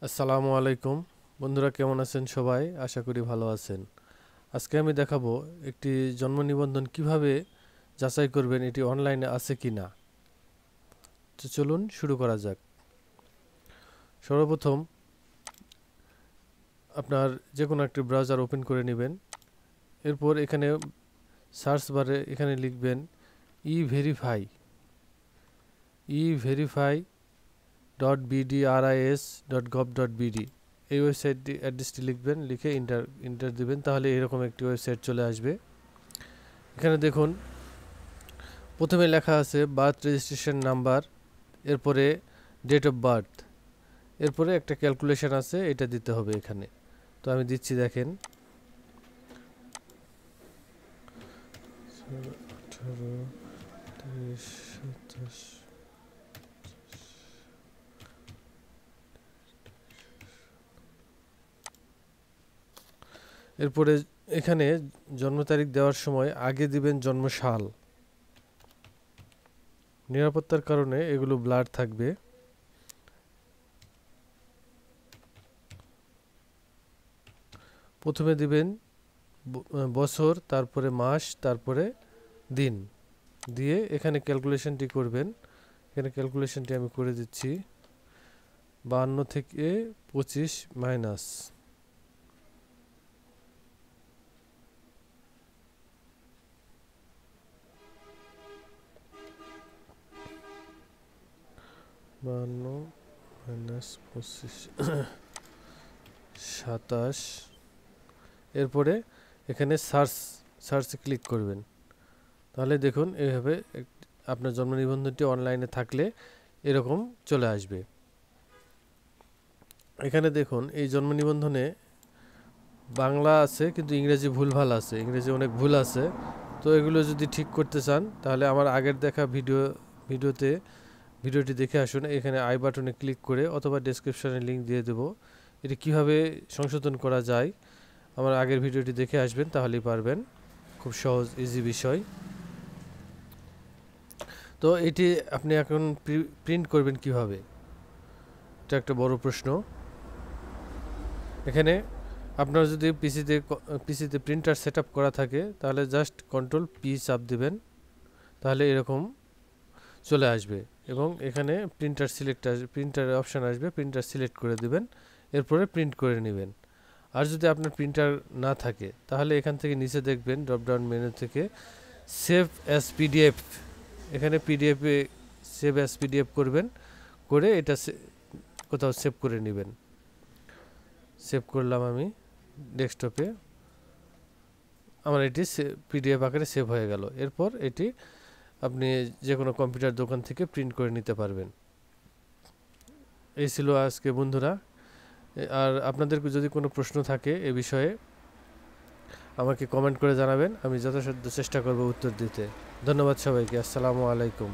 আসসালামু আলাইকুম বন্ধুরা, কেমন আছেন সবাই? আশা করি ভালো আছেন। আজকে আমি দেখাবো একটি জন্ম নিবন্ধন কিভাবে যাচাই করবেন এটি অনলাইনে আছে কিনা। তো চলুন শুরু করা যাক। সর্বপ্রথম আপনার যে কোনো একটি ব্রাউজার ওপেন করে নেবেন। এরপর এখানে সার্চ বারে এখানে লিখবেন everified.bdris.gov.bd। এই ওয়েবসাইটটি অ্যাড্রেসটি লিখবেন, লিখে ইন্টার দিবেন, তাহলে এরকম একটি ওয়েবসাইট চলে আসবে। এখানে দেখুন প্রথমে লেখা আছে বার্থ রেজিস্ট্রেশন নাম্বার, এরপরে ডেট অফ বার্থ, এরপরে একটা ক্যালকুলেশন আছে, এটা দিতে হবে এখানে। তো আমি দিচ্ছি, দেখেন 18, 23, 27। এরপরে এখানে জন্ম তারিখ দেওয়ার সময় আগে দিবেন জন্ম সাল। নিরাপত্তার কারণে এগুলো ব্লার থাকবে। প্রথমে দিবেন বছর, তারপরে মাস, তারপরে দিন দিয়ে এখানে ক্যালকুলেশনটি করবেন। এখানে ক্যালকুলেশনটি আমি করে দিচ্ছি। 52 থেকে 25 মাইনাস 25 27। এরপরে এখানে সার্চে ক্লিক করবেন। তাহলে দেখুন এইভাবে আপনার জন্ম নিবন্ধনটি অনলাইনে থাকলে এরকম চলে আসবে। এখানে দেখুন এই জন্ম নিবন্ধনে বাংলা আছে কিন্তু ইংরেজি ভুলভাল আছে, ইংরেজি অনেক ভুল আছে। তো এগুলো যদি ঠিক করতে চান তাহলে আমার আগের দেখা ভিডিওটি দেখে আসুন। এখানে আই বাটনে ক্লিক করে অথবা ডেসক্রিপশনে লিংক দিয়ে দেব। এটি কিভাবে সংশোধন করা যায় আমার আগের ভিডিওটি দেখে আসবেন, তাহলেই পারবেন। খুব সহজ ইজি বিষয়। তো এটি আপনি এখন প্রিন্ট করবেন কিভাবে, এটা একটা বড় প্রশ্ন। এখানে আপনার যদি পিসিতে প্রিন্টার সেটআপ করা থাকে তাহলে জাস্ট কন্ট্রোল পি চাপ দিবেন, তাহলে এরকম চলে আসবে এবং এখানে প্রিন্টারের অপশান আসবে, প্রিন্টার সিলেক্ট করে দিবেন, এরপরে প্রিন্ট করে নেবেন। আর যদি আপনার প্রিন্টার না থাকে তাহলে এখান থেকে নিচে দেখবেন ড্রপডাউন মেনু থেকে সেভ অ্যাজ পিডিএফ, এখানে পিডিএফে সেভ অ্যাজ পিডিএফ করবেন, করে এটা কোথাও সেভ করে নেবেন। সেভ করলাম আমি ডেস্কটপে, আমার এটি পিডিএফ আকারে সেভ হয়ে গেল। এরপর এটি আপনি যে কোনো কম্পিউটার দোকান থেকে প্রিন্ট করে নিতে পারবেন। এই ছিল আজকে বন্ধুরা। আর আপনাদের যদি কোনো প্রশ্ন থাকে এ বিষয়ে আমাকে কমেন্ট করে জানাবেন, আমি যথাসাধ্য চেষ্টা করব উত্তর দিতে। ধন্যবাদ সবাইকে। আসসালামু আলাইকুম।